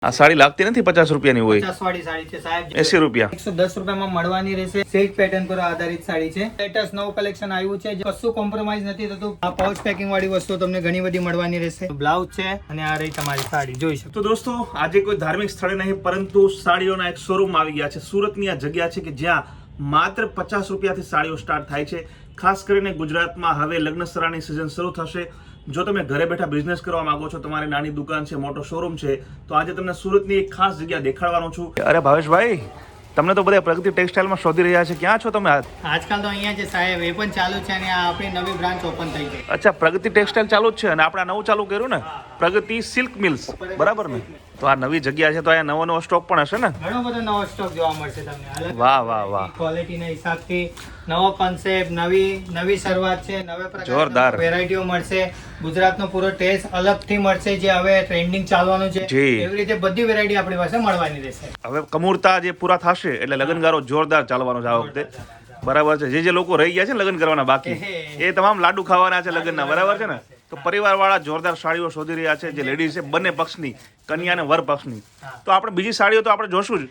આ સાડી લાગતી નથી 50 રૂપિયાની હોય. 50 વાળી સાડી છે સાહેબ. 80 રૂપિયા. 110 રૂપિયામાં મળવાની રહેશે. સિલ્ક પેટર્ન પર આધારિત સાડી છે. લેટેસ્ટ નવું કલેક્શન આવ્યું છે. કશું કોમ્પ્રોમાઇઝ નથી થતું. આ પાઉચ પેકિંગ વાળી વસ્તુ તમને ઘણી બધી મળવાની રહેશે. બ્લાઉઝ છે અને આ રહી તમારી સાડી, જોઈ શકો. તો દોસ્તો, આજે કોઈ ધાર્મિક સ્થળે નહીં પરંતુ સાડીઓના એક શોરૂમ આવી ગયા છે. સુરતની આ જગ્યા છે કે જ્યાં માત્ર 50 રૂપિયાથી સાડીઓ સ્ટાર્ટ થાય છે. ખાસ કરીને ગુજરાતમાં હવે લગ્નસરાની સિઝન શરૂ થશે. જો તમે ઘરે બેઠા બિઝનેસ કરવા માંગો છો, તમારી નાની દુકાન છે, મોટો શોરૂમ છે, તો આજે તમને સુરતની એક ખાસ જગ્યા દેખાડવાનો છું. અરે ભાવેશભાઈ, તમને તો બધા પ્રગતિ ટેક્સટાઇલમાં શોધી રહ્યા છે. ક્યાં છો તમે? આજકાલ તો અહીંયા છે સાહેબ, એ પણ ચાલુ છે અને આ આપણી નવી બ્રાન્ચ ઓપન થઈ ગઈ. અચ્છા, પ્રગતિ ટેક્સટાઇલ ચાલુ જ છે અને આપણે નવું ચાલુ કર્યું ને, પ્રગતિ સિલ્ક મિલ્સ, બરાબર ને? તો આ નવી જગ્યા છે તો અહીંયા નવો સ્ટોક પણ હશે ને? ઘણો બધો નવો સ્ટોક જોવા મળશે તમને. વાહ વાહ વાહ, ક્વોલિટીના હિસાબથી નવો કોન્સેપ્ટ, નવી શરૂઆત છે, નવા પ્રકારની જોરદાર વેરાયટીઓ મળશે. ગુજરાતનો પૂરો ટેસ્ટ અલગથી મળશે, જે હવે ટ્રેન્ડિંગ ચાલવાનું છે. એવી રીતે બધી વેરાયટી આપણી પાસે મળવાની રહેશે. હવે કમુરતા જે પૂરા થશે એટલે લગ્નગારો જોરદાર ચાલવાનો છે આ વખતે, બરાબર છે? જે લોકો રહી ગયા છે ને લગ્ન કરવાના બાકી, એ તમામ લાડુ ખાવાના છે લગ્નના, બરાબર છે ને? તો પરિવાર વાળા જોરદાર સાડીઓ શોધી રહ્યા છે, જે લેડીઝ છે બંને પક્ષની, કન્યા અને વર પક્ષની. તો આપણે બીજી સાડીઓ તો આપણે જોશું જ.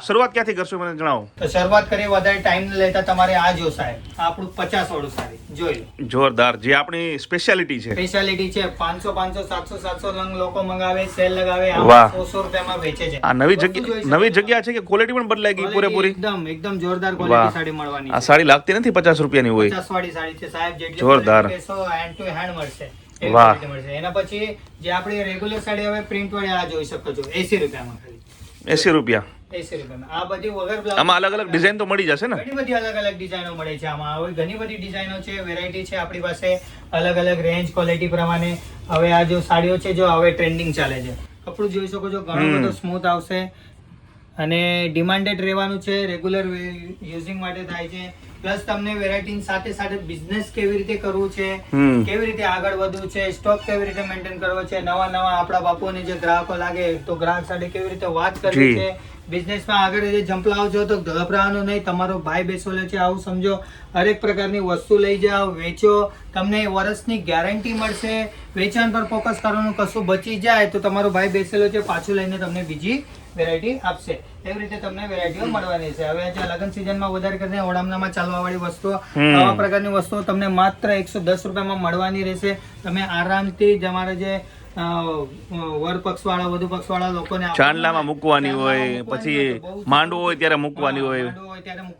શરૂઆત ક્યાંથી કરશું મને જણાવો. તો શરૂઆત કરીએ વધારે ટાઈમ લેતા તમારે આ જો સાહેબ, આપણું 50 વાળું સાડી જોઈ લો. જોરદાર, જે આપણી સ્પેશિયાલિટી છે. સ્પેશિયાલિટી છે. 500 700 રંગ લોકો મંગાવે, સેલ લગાવે, વાહ, 100 રૂપિયામાં વેચે છે. આ નવી જગ્યા છે કે ક્વોલિટી પણ બદલાઈ ગઈ પૂરેપૂરી? એકદમ જોરદાર ક્વોલિટી સાડી મળવાની. આ સાડી લાગતી નથી 50 રૂપિયાની હોય. 50 વાળી સાડી છે સાહેબ, જેટલી જોરદાર, હેન્ડ ટુ હેન્ડ મળશે. વાહ. એના પછી જે આપણી રેગ્યુલર સાડી હવે પ્રિન્ટ વાળી આ જોઈ શકો છો, 80 રૂપિયામાં ખાલી. 80 રૂપિયા. 80 રૂપિયામાં આ બધી વગર બ્લાઉઝ. આમાં અલગ અલગ ડિઝાઇન તો મળી જશે ને? ઘણી બધી અલગ અલગ ડિઝાઇનો મળે છે આમાં. હવે ઘણી બધી ડિઝાઇનો છે, વેરાયટી છે આપણી પાસે, અલગ અલગ રેન્જ ક્વોલિટી પ્રમાણે. હવે આ જો સાડીઓ છે, જો હવે ટ્રેન્ડિંગ ચાલે છે, કપડું જોઈ શકો છો, ઘણો બધો સ્મૂથ આવશે અને ડિમાન્ડેડ રહેવાનું છે, રેગ્યુલર યુઝિંગ માટે થાય છે. પ્લસ તમને વેરાયટી સાથે સાથે બિઝનેસ કેવી રીતે કરવું છે, કેવી રીતે આગળ વધવું છે, સ્ટોક કેવી રીતે મેન્ટેન કરવો છે, નવા આપણા બાપુને જે ગ્રાહકો લાગે તો ગ્રાહક સાથે કેવી રીતે વાત કરવી છે, બિઝનેસમાં આગળ રીતે જંપલાવ છો તો ગભરાવાનું નહીં, તમારો ભાઈ બેસેલો છે આવું સમજો. હરેક પ્રકારની વસ્તુ લઈ જાઓ, વેચો, તમને વર્ષની ગેરંટી મળશે. વેચાણ પર ફોકસ કરવાનું, કશું બચી જાય તો તમારો ભાઈ બેસેલો છે પાછું લઈને તમને બીજી વેરાયટી આપશે. એવી રીતે તમને વેરાયટીઓ મળવાની છે. હવે જે લગ્ન સિઝનમાં વધારે કરીને ઓળામણામાં ચાલવા વાળી વસ્તુઓ, આવા પ્રકારની વસ્તુઓ તમને માત્ર 110 રૂપિયામાં મળવાની રહેશે. તમે આરામથી તમારે જે વર પક્ષ વાળા, વધુ પક્ષ વાળા લોકોને ચાંદલામાં મૂકવાની હોય, પછી માંડવો હોય ત્યારે મૂકવાની હોય,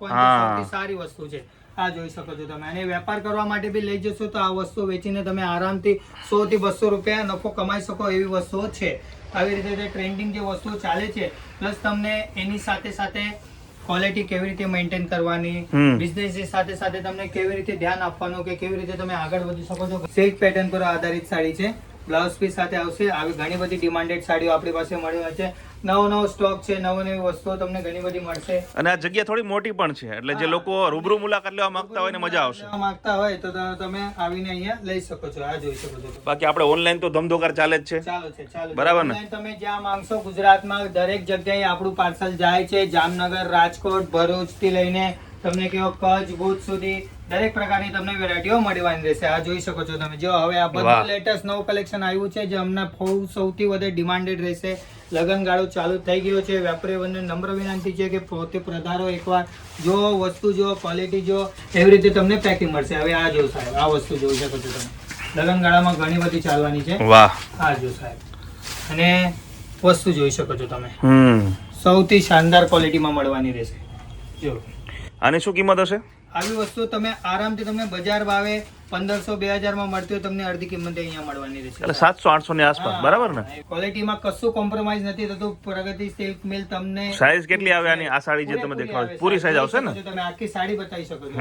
સૌથી સારી વસ્તુ છે. આ જોઈ શકો છો તમે. અને વેપાર કરવા માટે બી લઈ જશો તો આ વસ્તુ વેચીને તમે આરામથી 100 થી 200 રૂપિયા નફો કમાઈ શકો એવી વસ્તુઓ છે. આવી રીતે ટ્રેન્ડિંગ જે વસ્તુઓ ચાલે છે, પ્લસ તમને એની સાથે સાથે ક્વોલિટી કેવી રીતે મેન્ટેન કરવાની, બિઝનેસ સાથે સાથે તમને કેવી રીતે ધ્યાન આપવાનું કે કેવી રીતે તમે આગળ વધી શકો છો. સિલ્ક પેટર્ન પર આધારિત સાડી છે, બ્લાઉઝ પીસ સાથે આવશે. આવી ઘણી બધી ડિમાન્ડેડ સાડીઓ આપણી પાસે મળી હોય છે. નવો સ્ટોક છે, નવી વસ્તુઓ તમને ઘણી બધી મળશે. અને આ જગ્યા થોડી મોટી પણ છે, એટલે જે લોકો રૂબરૂ મુલાકાત લેવા માંગતા હોય ને મજા આવશે. માંગતા હોય તો તમે આવીને અહીંયા લઈ શકો છો. આ જોઈ શકો છો. બાકી આપણે ઓનલાઈન તો ધમધોકાર ચાલે જ છે. ચાલો બરાબર ને? તમે જ્યાં માંગશો ગુજરાતમાં દરેક જગ્યાએ આપણું પાર્સલ જાય છે. જામનગર, રાજકોટ, ભરૂચ થી લઈને તમને કેવો કચ્છ, ભુજ સુધી દરેક પ્રકારની તમને વેરાયટીઓ મળવાની રહેશે. આ જોઈ શકો છો તમે. જો હવે આ બધું લેટેસ્ટ નવું કલેક્શન આવ્યું છે, જે અમને સૌથી વધારે ડિમાન્ડેડ રહેશે. લગનગાળો ચાલુ થઈ ગયો છે. વેપારીઓને નમ્ર વિનંતી છે કે પોતે પધારો, એકવાર જો વસ્તુ જો, ક્વોલિટી જો, એવી રીતે તમને પેકિંગ મળશે. હવે આ જો સાહેબ, આ વસ્તુ જોઈ શકો છો તમે. લગનગાળામાં ઘણી બધી ચાલવાની છે. વાહ, આ જો સાહેબ, અને વસ્તુ જોઈ શકો છો તમે. સૌથી શાનદાર ક્વોલિટીમાં મળવાની રહેશે. જો આની શું કિંમત હશે? આવી વસ્તુ તમે આરામથી તમને બજાર ભાવે 1500-2000 માં મળતી હોય, તમને અડધી કિંમતે અહીંયા મળવાની રહેશે. એટલે 700-800 ની આસપાસ, બરાબર ને? ક્વોલિટીમાં કશું કોમ્પ્રોમાઇઝ નથી થતું. પ્રગતિ સિલ્ક મિલ તમને. સાઈઝ કેટલી આવે આની? આ સાડી જે તમે દેખાડો પૂરી સાઈઝ આવશે ને? તમે આખી સાડી બતાવી શકો છો.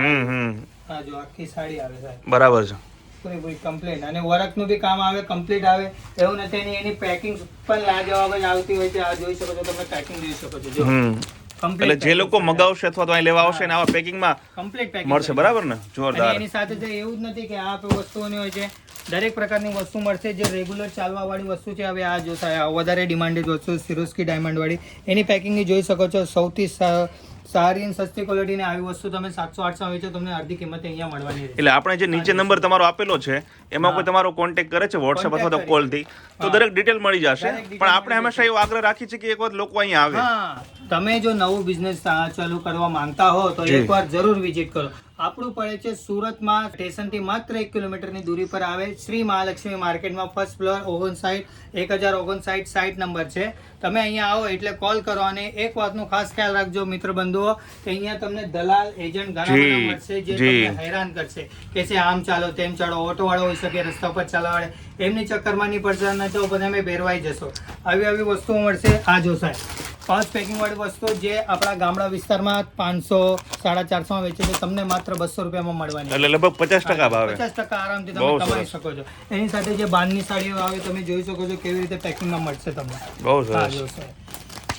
હા જો આખી સાડી આવે સાહેબ, બરાબર છે. પૂરી કમ્પ્લીટ. અને વર્કનું બી કામ આવે, કમ્પ્લીટ આવે એવું નથી. એની પેકિંગ પણ લાજવાબ જ આવતી હોય છે. આ જોઈ શકો છો તમે, પેકિંગ જોઈ શકો છો. જો એટલે જે લોકો મગાવશે અથવા તો અહીં લેવા આવશે ને આવા પેકિંગમાં કમ્પ્લીટ પેકિંગ મળશે, બરાબર ને? જોરદાર. એની સાથે એવું જ નથી કે આ વસ્તુઓની હોય છે દરેક પ્રકારની વસ્તુ મળશે. જે રેગ્યુલર ચાલવા વાળી વસ્તુ છે, હવે આ જો વધારે ડિમાન્ડેડ વસ્તુ સિરોસ્કી ડાયમંડ વાળી, એની પેકિંગની જોઈ શકો છો. સૌથી સારી અને સસ્તી ક્વોલિટીની આવી વસ્તુ તમે 700-800 વેચો, તમને અડધી કિંમતે અહીંયા મળવાની રહેશે. એટલે આપણે જે નીચે નંબર તમારો આપેલો છે એમાં કોઈ તમારો કોન્ટેક્ટ કરે છે વોટ્સએપ અથવા તો કોલ થી, તો દરેક ડિટેલ મળી જશે. પણ આપણે હંમેશા એવો આગ્રહ રાખીએ છીએ કે એક વખત લોકો અહીંયા આવે. હા, તમે જો નવું બિઝનેસ ચાલુ કરવા માંગતા હો તો એકવાર જરૂર વિઝિટ કરો. આપણું પડે છે સુરતમાં, સ્ટેશનથી માત્ર 1 કિલોમીટરની દૂરી પર આવે શ્રી મહાલક્ષ્મી માર્કેટમાં, ફર્સ્ટ ફ્લોર 1059 સાઇટ નંબર છે. તમે અહીંયા આવો એટલે કોલ કરો. અને એક વાતનો ખાસ ખ્યાલ રાખજો મિત્ર બંધુઓ, કે અહીંયા તમને દલાલ એજન્ટ ઘણા બધા મળશે જે તમને હેરાન કરશે કે છે આમ ચાલો તેમ ચાલો, ઓટો વાળો હોઈ શકે, રસ્તા પર ચાલવાળે, એમની ચક્કરમાં નહીં પડશે ન તો તમે બેરવાઈ જશો. આવી વસ્તુઓ મળશે. આ જો સાહેબ પાઉચ પેકિંગ વાળી વસ્તુ જે આપણા ગામડા વિસ્તારમાં 500-450 વેચે છે, તમને માત્ર 200 રૂપિયામાં મળવાની. એટલે લગભગ 50% ભાવે. 50% આરામથી તમે કમાઈ શકો છો. એની સાથે જે બારની સાડીઓ આવે તમે જોઈ શકો છો કેવી રીતે પેકિંગમાં મળશે તમને. બહુ સરસ.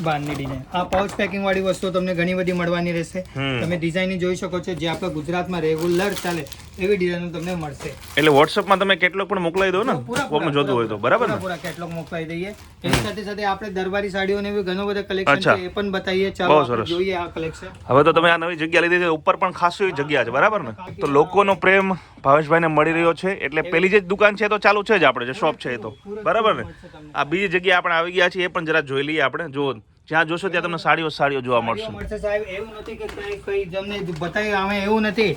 બારની ડિઝાઇન, આ પાઉચ પેકિંગ વાળી વસ્તુ તમને ઘણી બધી મળવાની રહેશે. તમે ડિઝાઇન જોઈ શકો છો, જે આપણે ગુજરાતમાં રેગ્યુલર ચાલે એવી ડિઝાઇન તમને મળશે. એટલે વોટ્સએપમાં તમે કેટલોગ પણ મોકલાવી દો ને, કોકને જોતું હોય તો. બરાબર ને? પૂરા કેટલોગ મોકલાવી દઈએ. એની સાથે સાથે આપણે દરબારી સાડીઓને બી ઘણો બધો કલેક્શન છે, એ પણ બતાવીએ. ચાલો આપણે જોઈએ આ કલેક્શન. હવે તો તમે આ નવી જગ્યા લીધી છે, ઉપર પણ ખાસી જગ્યા છે. બરાબર ને? તો લોકોનો પ્રેમ ભાવેશભાઈને મળી રહ્યો છે. એટલે પેલી જે દુકાન છે તો ચાલુ છે જ, આપણે જે શોપ છે એ તો. બરાબર ને? આ બીજી જગ્યાએ આપણે આવી ગયા છીએ, એ પણ જરા જોઈ લઈએ આપણે. જો જ્યાં જોશો ત્યાં તમને સાડીઓ જોવા મળશે. સાહેબ એવું નથી કે કઈ તમને બતાવી અમે એવું નથી.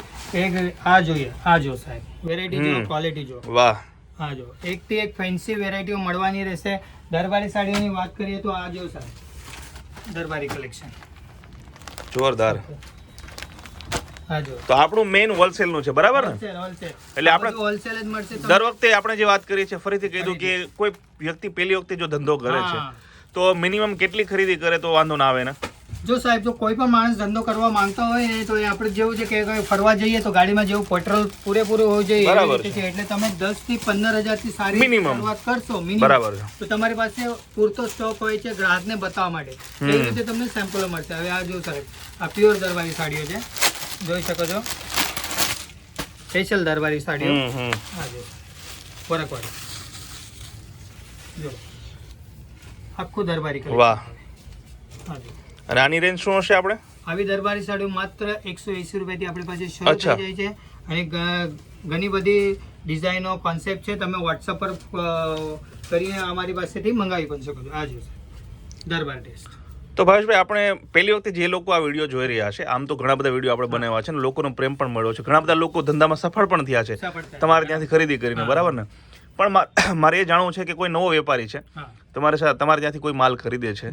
આ જોઈએ, આ જો સાહેબ વેરાયટી જો, ક્વોલિટી જો. વાહ. આ જો એકથી એક ફેન્સી વેરાયટીઓ મળવાની રહેશે. દરબારી સાડીઓની વાત કરીએ તો આ જો સાહેબ દરબારી કલેક્શન જોરદાર. આ જો તો આપણું મેઇન હોલસેલ નું છે. બરાબર ને? એટલે આપણે હોલસેલ જ મળશે. દર વખતે આપણે જે વાત કરીએ છીએ, ફરીથી કહી દઉં કે કોઈ વ્યક્તિ પહેલી વખતે જો ધંધો કરે છે તો મિનિમમ કેટલી ખરીદી કરે તો વાંધો ના આવે ને? જો સાહેબ, જો કોઈ પણ માણસ ધંધો કરવા માંગતા હોય ને, તો એ આપણે જેવું છે કે ફરવા જઈએ તો ગાડીમાં જેવું પેટ્રોલ પૂરેપૂરું હોવું જોઈએ એવી રીતે છે. એટલે તમે 10 થી 15 હજારથી સારી શરૂઆત કરશો મિનિમમ, બરાબર, તો તમારી પાસે પૂરતો સ્ટોક હોય છે ગ્રાહકને બતાવવા માટે. એવી રીતે તમને સેમ્પલો મળશે. હવે આ જો સાહેબ, આ પ્યોર દરબારી સાડીઓ છે, જોઈ શકો છો. સ્પેશિયલ દરબારી સાડીઓ. આ જો વર્કવાળી, જો આખું દરબારી કલર. વાહ. અને આની રેન્જ શું હશે? આપણે આવી દરબારી સાડીઓ માત્ર 180 રૂપિયાથી આપણી પાસે શરૂ થઈ જાય છે. અને ઘણી બધી ડિઝાઇનો, કોન્સેપ્ટ છે. તમે વોટ્સઅપ પર કરીને અમારી પાસેથી મંગાવી પણ શકો છો. આ જો દરબાર ટેસ્ટ. તો ભાવેશભાઈ, આપણે પહેલી વખતે જે લોકો આ વિડીયો જોઈ રહ્યા છે, આમ તો ઘણા બધા વિડીયો આપણે બનાવ્યા છે ને લોકોનો પ્રેમ પણ મળ્યો છે, ઘણા બધા લોકો ધંધામાં સફળ પણ થયા છે તમારે ત્યાંથી ખરીદી કરીને. બરાબર ને? પણ મારે એ જાણવું છે કે કોઈ નવો વેપારી છે, તમારે ત્યાંથી કોઈ માલ ખરીદે છે,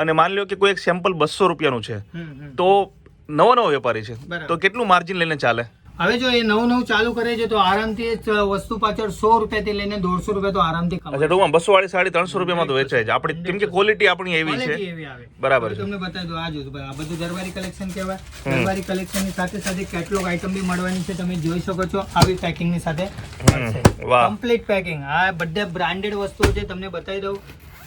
અને માની લો કે કોઈ એક સેમ્પલ 200 રૂપિયાનું છે, તો નવો વેપારી છે, તો કેટલું માર્જિન લઈને ચાલે? હવે જો એ નવું ચાલુ કરે છે તો આરામથી વસ્તુ પાછળ 100 રૂપિયાથી લઈને 150 રૂપિયા તો આરામથી કમાય. અચ્છા, ટૂંકમાં 200 વાળી સાડી 300 રૂપિયામાં તો વેચાય છે આપણે, કેમ કે ક્વોલિટી આપણી એવી છે. બરાબર છે. તમને બતાવી દો. આ જો આ બધું દરબારી કલેક્શન કહેવાય. દરબારી કલેક્શનની સાથે સાથે કેટલોગ આઈટમ બી મળવાની છે. તમે જોઈ શકો છો આવી પેકિંગની સાથે કમ્પ્લીટ પેકિંગ. આ બધા બ્રાન્ડેડ વસ્તુઓ છે. તમને બતાવી દઉં,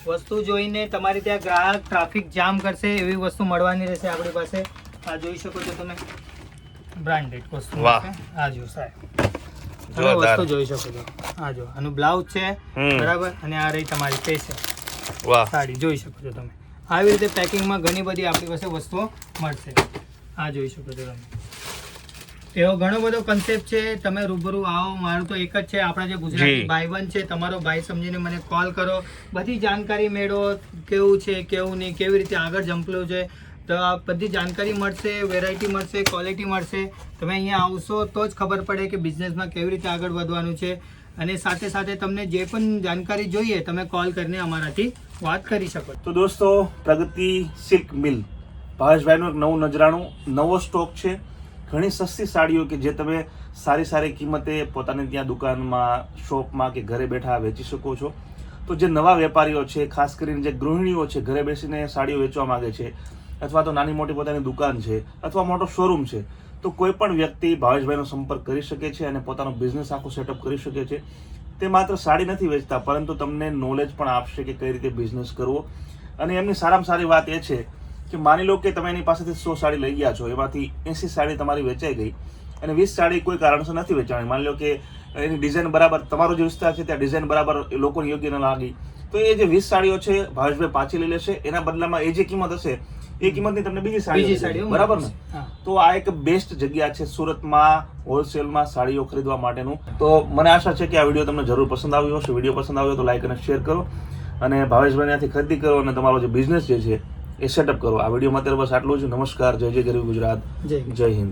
વસ્તુ જોઈને તમારી ત્યાં ગ્રાહક ટ્રાફિક જામ કરશે એવી વસ્તુ મળવાની રહેશે આપણી પાસે. આ જોઈ શકો છો તમે, બ્રાન્ડેડ વસ્તુ. આ જો સાહેબ, તમે વસ્તુ જોઈ શકો છો. આ જો આનું બ્લાઉઝ છે, બરાબર, અને આ રહી તમારી સ્પેશિયલ સાડી. જોઈ શકો છો તમે. આવી રીતે પેકિંગમાં ઘણી બધી આપણી પાસે વસ્તુઓ મળશે. આ જોઈ શકો છો તમે. એવો ઘણો બધો કન્સેપ્ટ છે. તમે રૂબરૂ આવો. મારું તો એક જ છે, આપણા જે ગુજરાતી ભાઈબંધ છે, તમારો ભાઈ સમજીને મને કોલ કરો, બધી જાણકારી મેળવો, કેવું છે કેવું નહીં, કેવી રીતે આગળ જંપલું છે, તો આ બધી જાણકારી મળશે, વેરાયટી મળશે, ક્વોલિટી મળશે. તમે અહીંયા આવશો તો જ ખબર પડે કે બિઝનેસમાં કેવી રીતે આગળ વધવાનું છે. અને સાથે સાથે તમને જે પણ જાણકારી જોઈએ તમે કોલ કરીને અમારાથી વાત કરી શકો. તો દોસ્તો, પ્રગતિ સિલ્ક મિલ, ભાવેશભાઈનું એક નવું નજરાણું, નવો સ્ટોક છે. ઘણી સસ્તી સાડીઓ કે જે તમે સારી કિંમતે પોતાની ત્યાં દુકાનમાં, શોપમાં કે ઘરે બેઠા વેચી શકો છો. તો જે નવા વેપારીઓ છે, ખાસ કરીને જે ગૃહિણીઓ છે, ઘરે બેસીને સાડીઓ વેચવા માંગે છે, અથવા તો નાની મોટી પોતાની દુકાન છે, અથવા મોટો શોરૂમ છે, તો કોઈ પણ વ્યક્તિ ભાવેશભાઈનો સંપર્ક કરી શકે છે અને પોતાનો બિઝનેસ આખો સેટઅપ કરી શકે છે. તે માત્ર સાડી નથી વેચતા, પરંતુ તમને નોલેજ પણ આપશે કે કઈ રીતે બિઝનેસ કરવો. અને એમની સારામાં સારી વાત એ છે કે માની લો કે તમે એની પાસેથી 100 સાડી લઈ ગયા છો, એમાંથી 80 સાડી તમારી વેચાઈ ગઈ, અને 20 સાડી કોઈ કારણસર નથી વેચાણી, માની લો કે એની ડિઝાઇન બરાબર, તમારો જે વિસ્તાર છે ત્યાં ડિઝાઇન બરાબર એ લોકોને યોગ્ય ન લાગી, તો એ જે 20 સાડીઓ છે ભાવેશભાઈ પાછી લઈ લેશે, એના બદલામાં એ જે કિંમત હશે એ કિંમતની તમને બીજી સાડીઓ બરાબર ને. હા. તો આ એક બેસ્ટ જગ્યા છે સુરતમાં હોલસેલમાં સાડીઓ ખરીદવા માટેનું. તો મને આશા છે કે આ વિડીયો તમને જરૂર પસંદ આવ્યો હશે. વિડીયો પસંદ આવ્યો તો લાઈક અને શેર કરો, અને ભાવેશભાઈ ત્યાંથી ખરીદી કરો, અને તમારો જે બિઝનેસ જે છે એ સેટઅપ કરો. આ વિડીયોમાં અત્યારે બસ આટલું જ. નમસ્કાર, જય જય ગરીબ ગુજરાત, જય જય હિન્દ.